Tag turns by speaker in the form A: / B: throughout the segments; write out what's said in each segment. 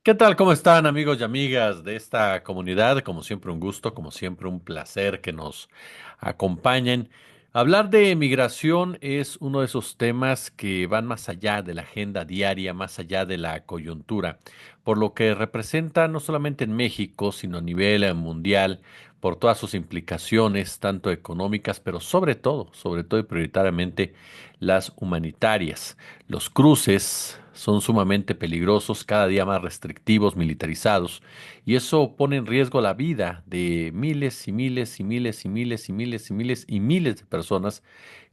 A: ¿Qué tal? ¿Cómo están amigos y amigas de esta comunidad? Como siempre un gusto, como siempre un placer que nos acompañen. Hablar de migración es uno de esos temas que van más allá de la agenda diaria, más allá de la coyuntura, por lo que representa no solamente en México, sino a nivel mundial, por todas sus implicaciones, tanto económicas, pero sobre todo y prioritariamente las humanitarias. Los cruces son sumamente peligrosos, cada día más restrictivos, militarizados, y eso pone en riesgo la vida de miles y miles y miles y miles y miles y miles y miles de personas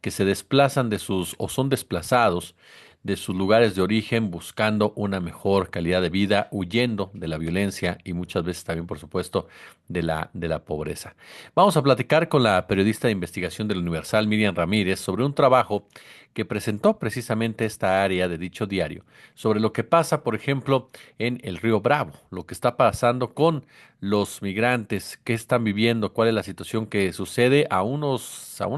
A: que se desplazan de sus o son desplazados de sus lugares de origen buscando una mejor calidad de vida, huyendo de la violencia y muchas veces también, por supuesto, de la pobreza. Vamos a platicar con la periodista de investigación del Universal, Miriam Ramírez, sobre un trabajo que presentó precisamente esta área de dicho diario, sobre lo que pasa, por ejemplo, en el Río Bravo, lo que está pasando con los migrantes, qué están viviendo, cuál es la situación que sucede a unas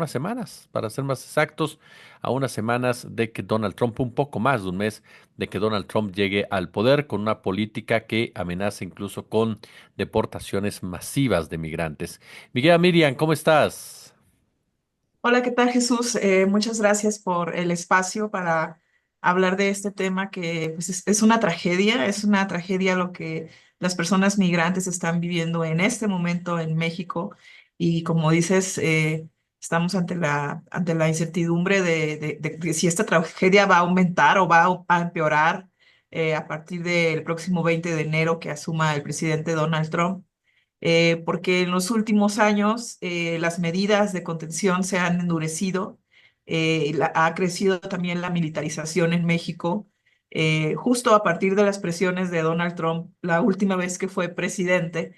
A: semanas, para ser más exactos, a unas semanas de que Donald Trump, un poco más de un mes, de que Donald Trump llegue al poder con una política que amenaza incluso con deportaciones masivas de migrantes. Miguel Miriam, ¿cómo estás?
B: Hola, ¿qué tal, Jesús? Muchas gracias por el espacio para hablar de este tema que pues, es una tragedia lo que las personas migrantes están viviendo en este momento en México y como dices, estamos ante la incertidumbre de si esta tragedia va a aumentar o va a empeorar a partir del próximo 20 de enero que asuma el presidente Donald Trump, porque en los últimos años las medidas de contención se han endurecido, ha crecido también la militarización en México, justo a partir de las presiones de Donald Trump la última vez que fue presidente.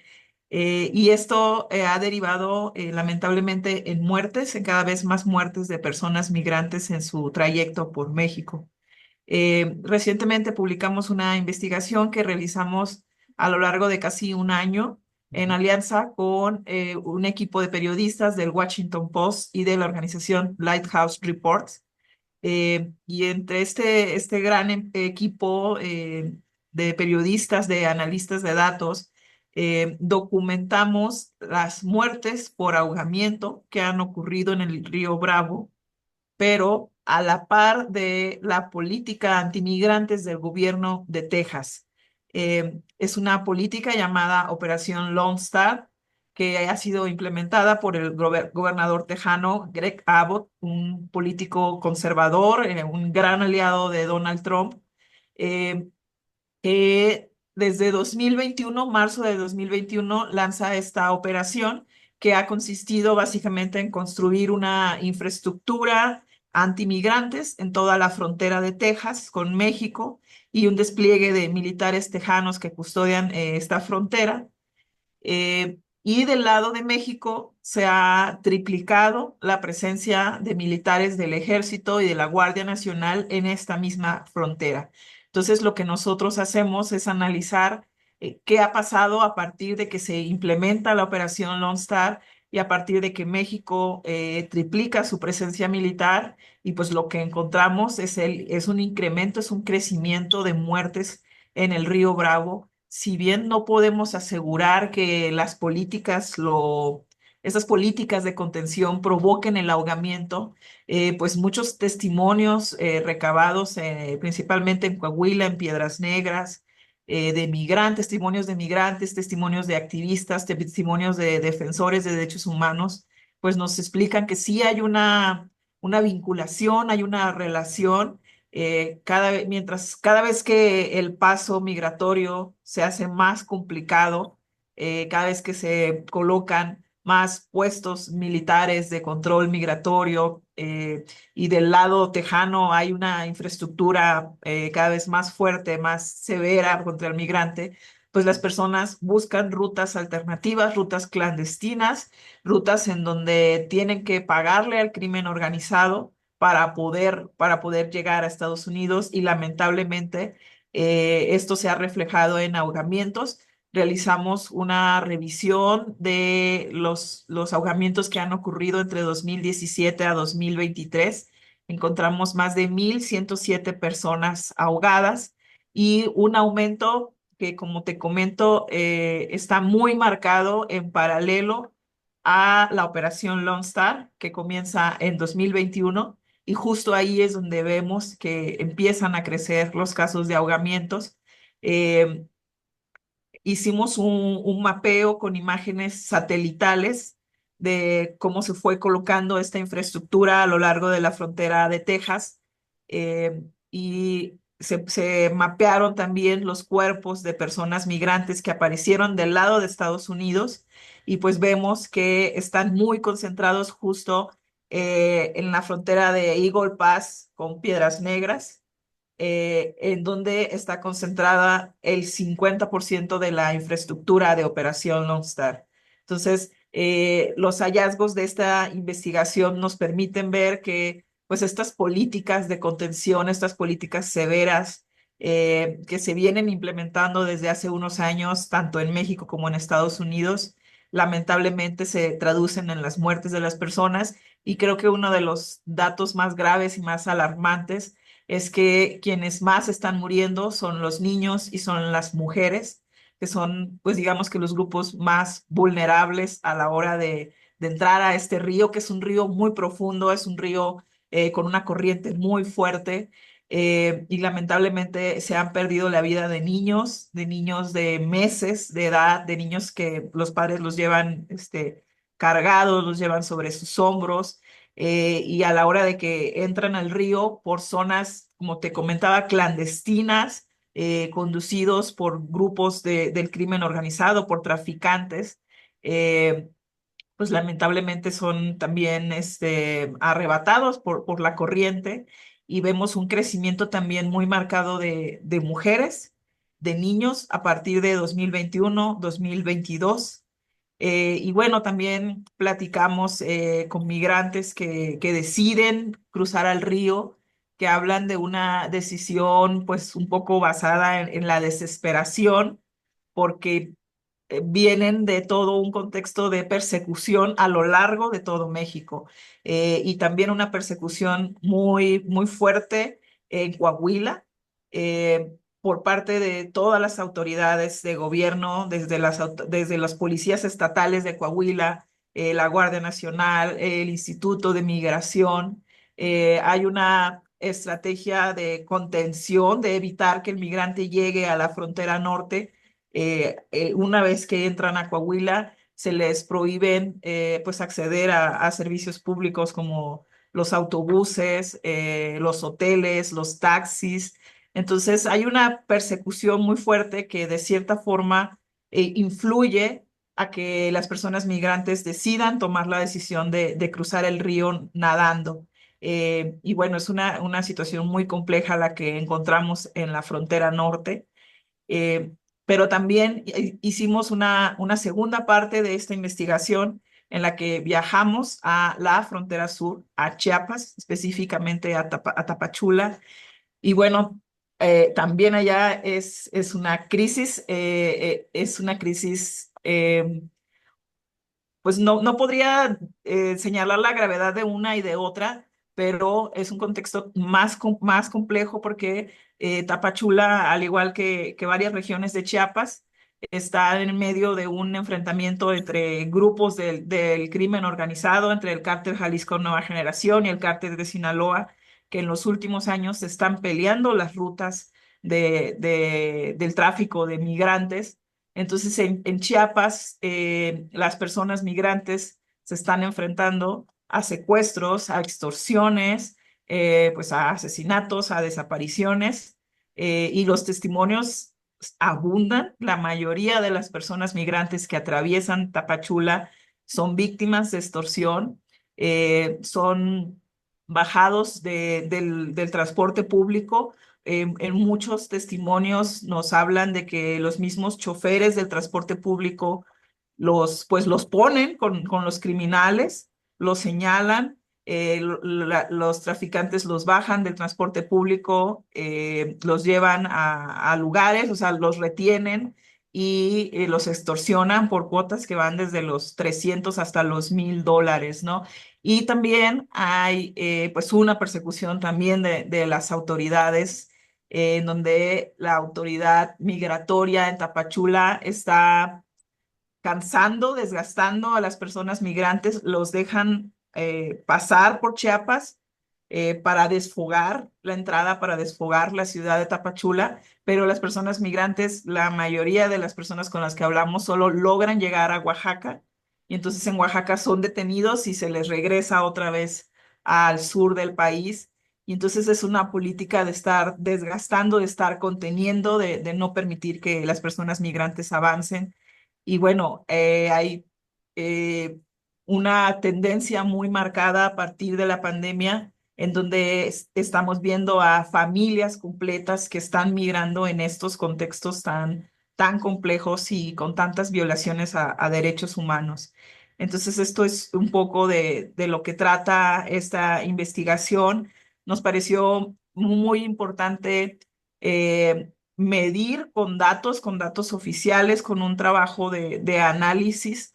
B: Y esto ha derivado lamentablemente en muertes, en cada vez más muertes de personas migrantes en su trayecto por México. Recientemente publicamos una investigación que realizamos a lo largo de casi un año en alianza con un equipo de periodistas del Washington Post y de la organización Lighthouse Reports. Y entre este gran equipo de periodistas, de analistas de datos, documentamos las muertes por ahogamiento que han ocurrido en el río Bravo, pero a la par de la política antimigrantes del gobierno de Texas. Es una política llamada Operación Lone Star, que ha sido implementada por el gobernador tejano Greg Abbott, un político conservador, un gran aliado de Donald Trump, eh, que desde 2021, marzo de 2021, lanza esta operación que ha consistido básicamente en construir una infraestructura antimigrantes en toda la frontera de Texas con México y un despliegue de militares tejanos que custodian esta frontera. Y del lado de México se ha triplicado la presencia de militares del Ejército y de la Guardia Nacional en esta misma frontera. Entonces, lo que nosotros hacemos es analizar qué ha pasado a partir de que se implementa la operación Lone Star y a partir de que México triplica su presencia militar. Y pues lo que encontramos es un incremento, es un crecimiento de muertes en el río Bravo. Si bien no podemos asegurar que esas políticas de contención provoquen el ahogamiento, pues muchos testimonios recabados principalmente en Coahuila, en Piedras Negras, de migrantes, testimonios de activistas, testimonios de defensores de derechos humanos, pues nos explican que sí hay una vinculación, hay una relación. Cada vez que el paso migratorio se hace más complicado, cada vez que se colocan más puestos militares de control migratorio, y del lado tejano hay una infraestructura cada vez más fuerte, más severa contra el migrante, pues las personas buscan rutas alternativas, rutas clandestinas, rutas en donde tienen que pagarle al crimen organizado para poder llegar a Estados Unidos, y lamentablemente esto se ha reflejado en ahogamientos. Realizamos una revisión de los ahogamientos que han ocurrido entre 2017 a 2023. Encontramos más de 1,107 personas ahogadas y un aumento que, como te comento, está muy marcado en paralelo a la operación Lone Star, que comienza en 2021, y justo ahí es donde vemos que empiezan a crecer los casos de ahogamientos. Eh, Hicimos un mapeo con imágenes satelitales de cómo se fue colocando esta infraestructura a lo largo de la frontera de Texas, y se mapearon también los cuerpos de personas migrantes que aparecieron del lado de Estados Unidos, y pues vemos que están muy concentrados justo en la frontera de Eagle Pass con Piedras Negras, en donde está concentrada el 50% de la infraestructura de Operación Lone Star. Entonces, los hallazgos de esta investigación nos permiten ver que pues estas políticas de contención, estas políticas severas que se vienen implementando desde hace unos años, tanto en México como en Estados Unidos, lamentablemente se traducen en las muertes de las personas. Y creo que uno de los datos más graves y más alarmantes es que quienes más están muriendo son los niños y son las mujeres, que son, pues digamos que los grupos más vulnerables a la hora de entrar a este río, que es un río muy profundo, es un río con una corriente muy fuerte. Y lamentablemente se han perdido la vida de niños de meses de edad, de niños que los padres los llevan cargados, los llevan sobre sus hombros, y a la hora de que entran al río por zonas, como te comentaba, clandestinas, conducidos por grupos del crimen organizado, por traficantes, eh, pues lamentablemente son también arrebatados por la corriente, y vemos un crecimiento también muy marcado de mujeres, de niños a partir de 2021, 2022. Y bueno, también platicamos con migrantes que deciden cruzar al río, que hablan de una decisión pues un poco basada en la desesperación, porque vienen de todo un contexto de persecución a lo largo de todo México, y también una persecución muy, muy fuerte en Coahuila, por parte de todas las autoridades de gobierno, desde las policías estatales de Coahuila, la Guardia Nacional, el Instituto de Migración. Hay una estrategia de contención, de evitar que el migrante llegue a la frontera norte. Una vez que entran a Coahuila, se les prohíben pues acceder a servicios públicos como los autobuses, los hoteles, los taxis. Entonces hay una persecución muy fuerte que de cierta forma influye a que las personas migrantes decidan tomar la decisión de cruzar el río nadando. Y bueno, es una situación muy compleja la que encontramos en la frontera norte. eh, pero también hicimos una segunda parte de esta investigación en la que viajamos a la frontera sur, a Chiapas, específicamente a Tapachula. Y bueno, también allá es una crisis, pues no podría señalar la gravedad de una y de otra, pero es un contexto más complejo porque Tapachula, al igual que varias regiones de Chiapas, está en medio de un enfrentamiento entre grupos del crimen organizado, entre el cártel Jalisco Nueva Generación y el cártel de Sinaloa, que en los últimos años se están peleando las rutas del tráfico de migrantes. Entonces, en Chiapas, las personas migrantes se están enfrentando a secuestros, a extorsiones, pues a asesinatos, a desapariciones, y los testimonios abundan. La mayoría de las personas migrantes que atraviesan Tapachula son víctimas de extorsión, son bajados del transporte público. En muchos testimonios nos hablan de que los mismos choferes del transporte público pues los ponen con los criminales, los señalan, los traficantes los bajan del transporte público, los llevan a lugares, o sea, los retienen y los extorsionan por cuotas que van desde los 300 hasta los $1,000, ¿no? Y también hay pues una persecución también de las autoridades en donde la autoridad migratoria en Tapachula está cansando, desgastando a las personas migrantes, los dejan pasar por Chiapas para desfogar la entrada, para desfogar la ciudad de Tapachula, pero las personas migrantes, la mayoría de las personas con las que hablamos solo logran llegar a Oaxaca y entonces en Oaxaca son detenidos y se les regresa otra vez al sur del país. Y entonces es una política de estar desgastando, de estar conteniendo, de no permitir que las personas migrantes avancen. Y bueno, hay eh, una tendencia muy marcada a partir de la pandemia, en donde estamos viendo a familias completas que están migrando en estos contextos tan complejos y con tantas violaciones a derechos humanos. Entonces, esto es un poco de lo que trata esta investigación. Nos pareció muy importante medir con datos oficiales, con un trabajo de análisis,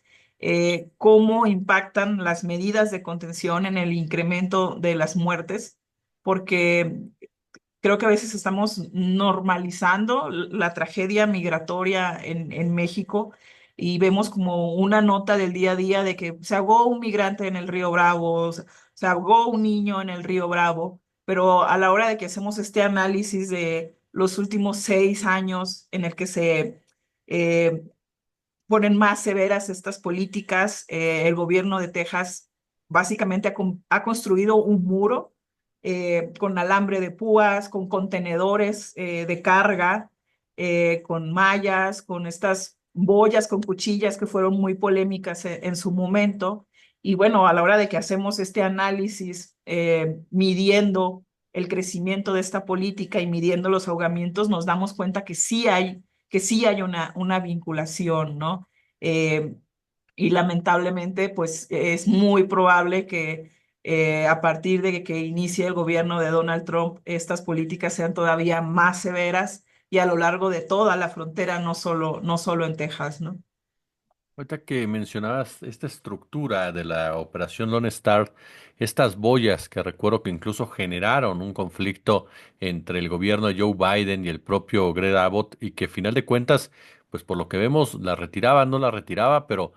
B: cómo impactan las medidas de contención en el incremento de las muertes, porque creo que a veces estamos normalizando la tragedia migratoria en México y vemos como una nota del día a día de que se ahogó un migrante en el río Bravo, se ahogó un niño en el río Bravo, pero a la hora de que hacemos este análisis de los últimos 6 años en el que se eh, ponen más severas estas políticas. El gobierno de Texas básicamente ha construido un muro con alambre de púas, con contenedores de carga, con mallas, con estas boyas, con cuchillas que fueron muy polémicas en su momento. Y bueno, a la hora de que hacemos este análisis, midiendo el crecimiento de esta política y midiendo los ahogamientos, nos damos cuenta que sí hay una vinculación, ¿no? Eh, y lamentablemente, pues es muy probable que a partir de que inicie el gobierno de Donald Trump, estas políticas sean todavía más severas y a lo largo de toda la frontera, no solo en Texas, ¿no?
A: Ahorita que mencionabas esta estructura de la Operación Lone Star, estas boyas que recuerdo que incluso generaron un conflicto entre el gobierno de Joe Biden y el propio Greg Abbott y que, a final de cuentas, pues por lo que vemos, la retiraba, no la retiraba, pero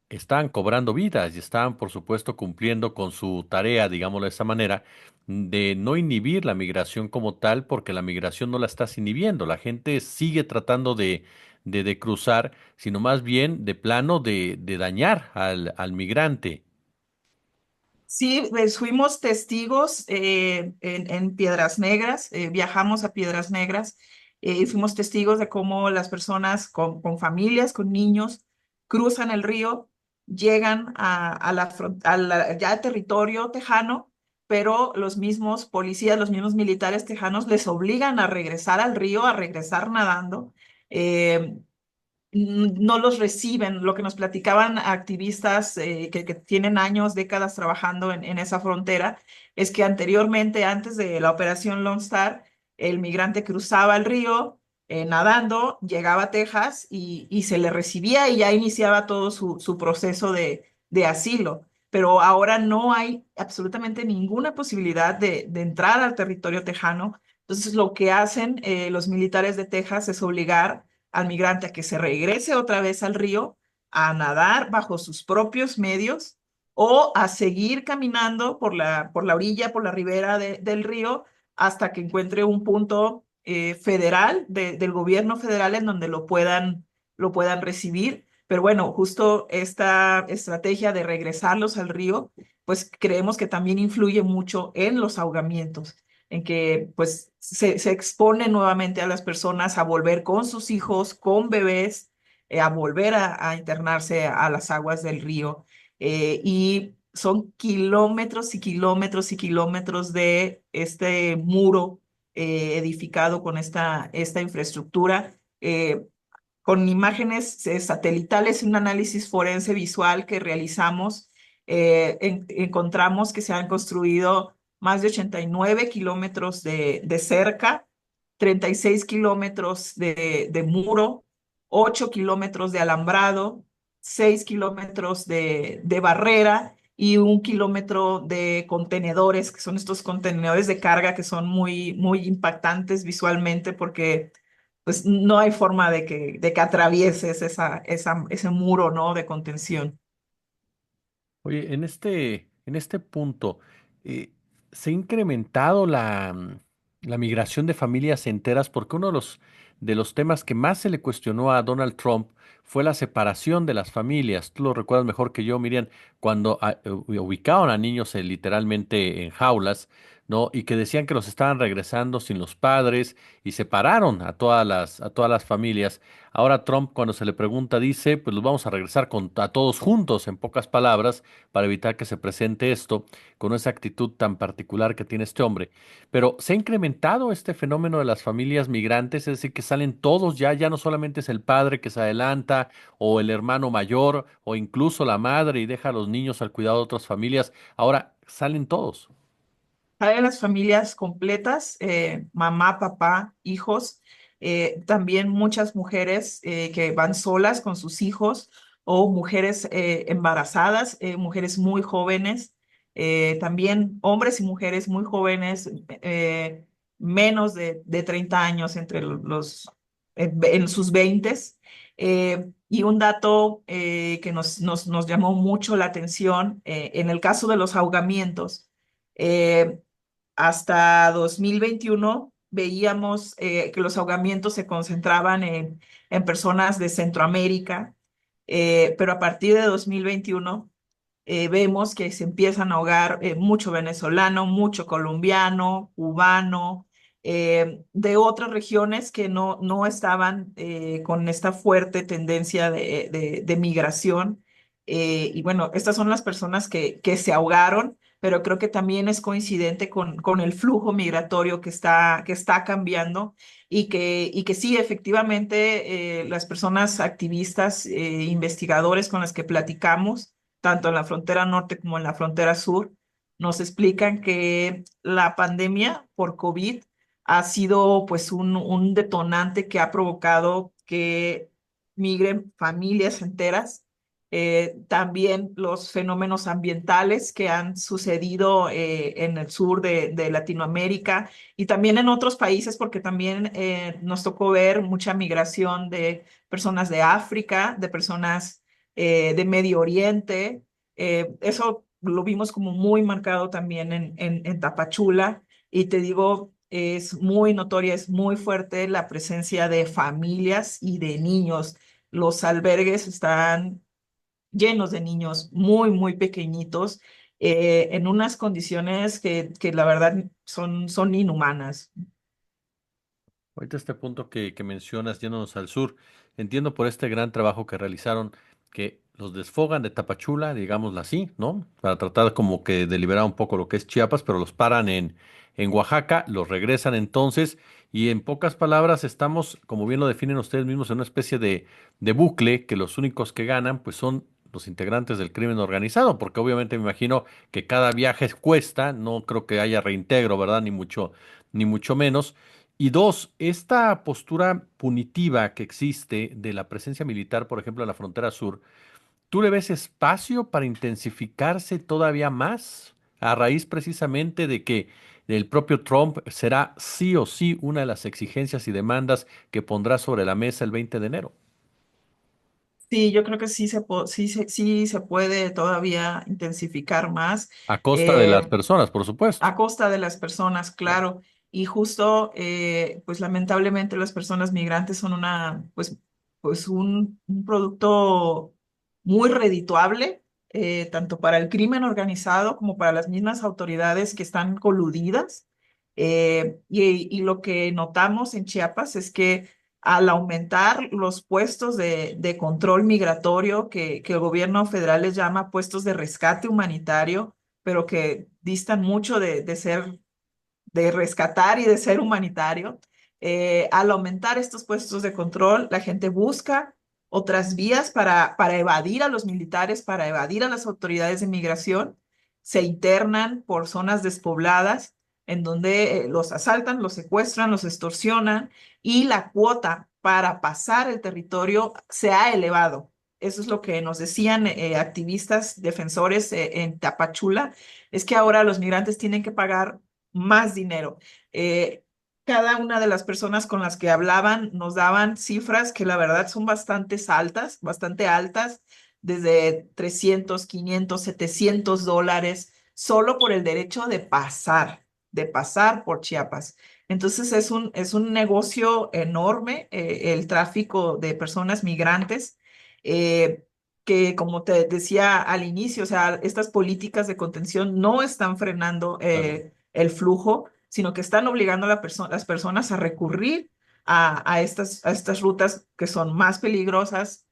A: estaban cobrando vidas y estaban, por supuesto, cumpliendo con su tarea, digámoslo de esa manera, de no inhibir la migración como tal, porque la migración no la estás inhibiendo. La gente sigue tratando de cruzar, sino más bien de plano de dañar al migrante.
B: Sí, fuimos testigos en Piedras Negras, viajamos a Piedras Negras y fuimos testigos de cómo las personas con familias, con niños, cruzan el río, llegan a ya territorio tejano, pero los mismos policías, los mismos militares tejanos les obligan a regresar al río, a regresar nadando. eh, no los reciben. Lo que nos platicaban activistas que tienen años, décadas trabajando en esa frontera, es que anteriormente, antes de la operación Lone Star, el migrante cruzaba el río nadando, llegaba a Texas y se le recibía y ya iniciaba todo su proceso de asilo. Pero ahora no hay absolutamente ninguna posibilidad de entrar al territorio tejano. Entonces, lo que hacen los militares de Texas es obligar al migrante a que se regrese otra vez al río, a nadar bajo sus propios medios o a seguir caminando por la orilla, por la ribera del río, hasta que encuentre un punto federal, del gobierno federal, en donde lo puedan recibir. Pero bueno, justo esta estrategia de regresarlos al río, pues creemos que también influye mucho en los ahogamientos, en que pues se expone nuevamente a las personas a volver con sus hijos, con bebés, a volver a internarse a las aguas del río. Y son kilómetros y kilómetros y kilómetros de este muro edificado con esta infraestructura. Con imágenes satelitales y un análisis forense visual que realizamos, encontramos que se han construido más de 89 kilómetros de cerca, 36 kilómetros de muro, 8 kilómetros de alambrado, 6 kilómetros de barrera y 1 kilómetro de contenedores, que son estos contenedores de carga que son muy, muy impactantes visualmente porque pues no hay forma de que atravieses ese muro, ¿no? De contención.
A: Oye, en este punto, eh, ¿se ha incrementado la migración de familias enteras? Porque uno de los temas que más se le cuestionó a Donald Trump fue la separación de las familias. Tú lo recuerdas mejor que yo, Miriam, cuando ubicaron a niños literalmente en jaulas, ¿no? Y que decían que los estaban regresando sin los padres y separaron a todas las familias. Ahora Trump, cuando se le pregunta, dice, pues los vamos a regresar a todos juntos, en pocas palabras para evitar que se presente esto con esa actitud tan particular que tiene este hombre. Pero se ha incrementado este fenómeno de las familias migrantes, es decir, que salen todos ya, ya no solamente es el padre que se adelanta o el hermano mayor o incluso la madre y deja a los niños al cuidado de otras familias, ahora salen todos.
B: Hay las familias completas, mamá, papá, hijos, también muchas mujeres que van solas con sus hijos o mujeres embarazadas, mujeres muy jóvenes, también hombres y mujeres muy jóvenes, menos de 30 años entre en sus veintes. Y un dato que nos llamó mucho la atención, en el caso de los ahogamientos, eh, hasta 2021 veíamos que los ahogamientos se concentraban en personas de Centroamérica, pero a partir de 2021 vemos que se empiezan a ahogar mucho venezolano, mucho colombiano, cubano, de otras regiones que no estaban con esta fuerte tendencia de migración. Y bueno, estas son las personas que se ahogaron, pero creo que también es coincidente con el flujo migratorio que está cambiando y que sí, efectivamente, las personas activistas, investigadores con las que platicamos, tanto en la frontera norte como en la frontera sur, nos explican que la pandemia por COVID ha sido pues un detonante que ha provocado que migren familias enteras. También los fenómenos ambientales que han sucedido en el sur de Latinoamérica y también en otros países, porque también nos tocó ver mucha migración de personas de África, de personas de Medio Oriente. Eso lo vimos como muy marcado también en Tapachula. Y te digo, es muy notoria, es muy fuerte la presencia de familias y de niños. Los albergues están llenos de niños muy, muy pequeñitos, en unas condiciones que la verdad son inhumanas.
A: Ahorita este punto que mencionas, yéndonos al sur, entiendo por este gran trabajo que realizaron que los desfogan de Tapachula, digámoslo así, ¿no? Para tratar como que de liberar un poco lo que es Chiapas, pero los paran en Oaxaca, los regresan entonces, y en pocas palabras estamos, como bien lo definen ustedes mismos, en una especie de bucle que los únicos que ganan, pues son los integrantes del crimen organizado, porque obviamente me imagino que cada viaje cuesta, no creo que haya reintegro, ¿verdad? Ni mucho menos. Y dos, esta postura punitiva que existe de la presencia militar, por ejemplo, en la frontera sur, ¿tú le ves espacio para intensificarse todavía más a raíz precisamente de que el propio Trump será sí o sí una de las exigencias y demandas que pondrá sobre la mesa el 20 de enero?
B: Sí, yo creo que sí se puede todavía intensificar más.
A: A costa de las
B: Eh,
A: personas, por supuesto.
B: a costa de las personas,
A: Claro.
B: claro. Y justo, pues lamentablemente las personas migrantes son pues un producto muy redituable, tanto para el crimen organizado como para las mismas autoridades que están coludidas. Y lo que notamos en Chiapas es que al aumentar los puestos de control migratorio, que el gobierno federal les llama puestos de rescate humanitario, pero que distan mucho de rescatar y de ser humanitario. Al aumentar estos puestos de control, la gente busca otras vías para evadir a los militares, para evadir a las autoridades de migración, se internan por zonas despobladas en donde los asaltan, los secuestran, los extorsionan y la cuota para pasar el territorio se ha elevado. eso es lo que nos decían activistas, defensores en Tapachula, es que ahora los migrantes tienen que pagar más dinero. Eh, Cada una de las personas con las que hablaban nos daban cifras que la verdad son bastante altas, desde 300, 500, $700, solo por el derecho de pasar por Chiapas. Entonces es un negocio enorme el tráfico de personas migrantes, eh, que como te decía al inicio, o sea, estas políticas de contención no están frenando
A: Claro.
B: el flujo, sino que están obligando a las personas a recurrir a estas rutas que son más peligrosas,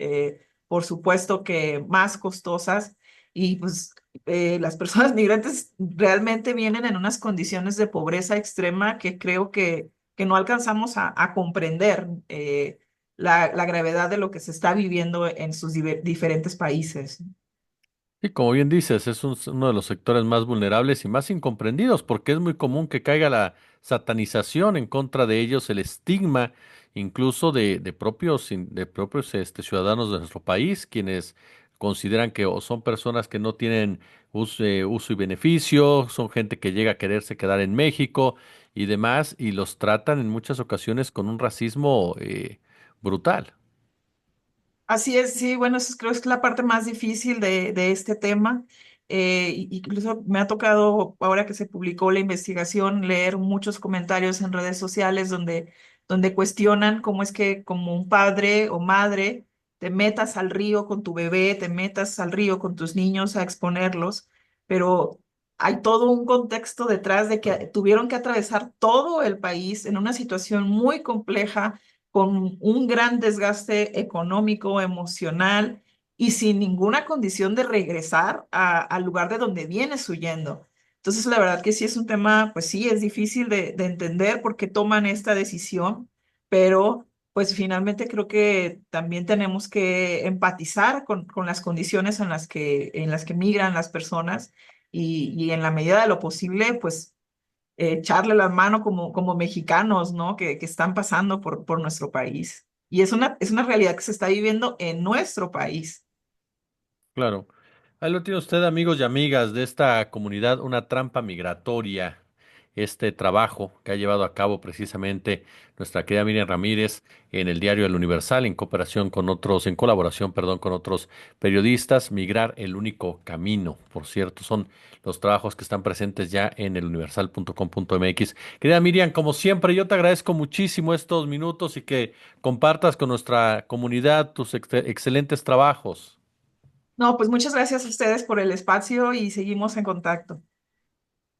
B: por supuesto que más costosas, y pues las personas migrantes realmente vienen en unas condiciones de pobreza extrema que creo que no alcanzamos a comprender la gravedad de lo que se está viviendo en sus diferentes países.
A: Y como bien dices, es uno de los sectores más vulnerables y más incomprendidos, porque es muy común que caiga la satanización en contra de ellos, el estigma incluso de propios ciudadanos de nuestro país, quienes consideran que o son personas que no tienen uso y beneficio, son gente que llega a quererse quedar en México y demás, y los tratan en muchas ocasiones con un racismo brutal.
B: Así es, sí, bueno, eso creo que es la parte más difícil de este tema. Incluso me ha tocado, ahora que se publicó la investigación, leer muchos comentarios en redes sociales donde cuestionan cómo es que como un padre o madre te metas al río con tu bebé, te metas al río con tus niños a exponerlos, pero hay todo un contexto detrás de que tuvieron que atravesar todo el país en una situación muy compleja, con un gran desgaste económico, emocional y sin ninguna condición de regresar al lugar de donde vienes huyendo. Entonces, la verdad que sí es un tema, pues sí, es difícil de entender por qué toman esta decisión, pero pues finalmente creo que también tenemos que empatizar con las condiciones en las que migran las personas y en la medida de lo posible, pues echarle la mano como mexicanos, ¿no? Que están pasando por nuestro país. Y es una realidad que se está viviendo en nuestro país.
A: Claro. Ahí lo tiene usted, amigos y amigas de esta comunidad, una trampa migratoria. Este trabajo que ha llevado a cabo precisamente nuestra querida Miriam Ramírez en el diario El Universal, en cooperación con otros, en colaboración, perdón, con otros periodistas, Migrar el único camino. Por cierto, son los trabajos que están presentes ya en eluniversal.com.mx. Querida Miriam, como siempre, yo te agradezco muchísimo estos minutos y que compartas con nuestra comunidad tus excelentes trabajos.
B: No, pues muchas gracias a ustedes por el espacio y seguimos en contacto.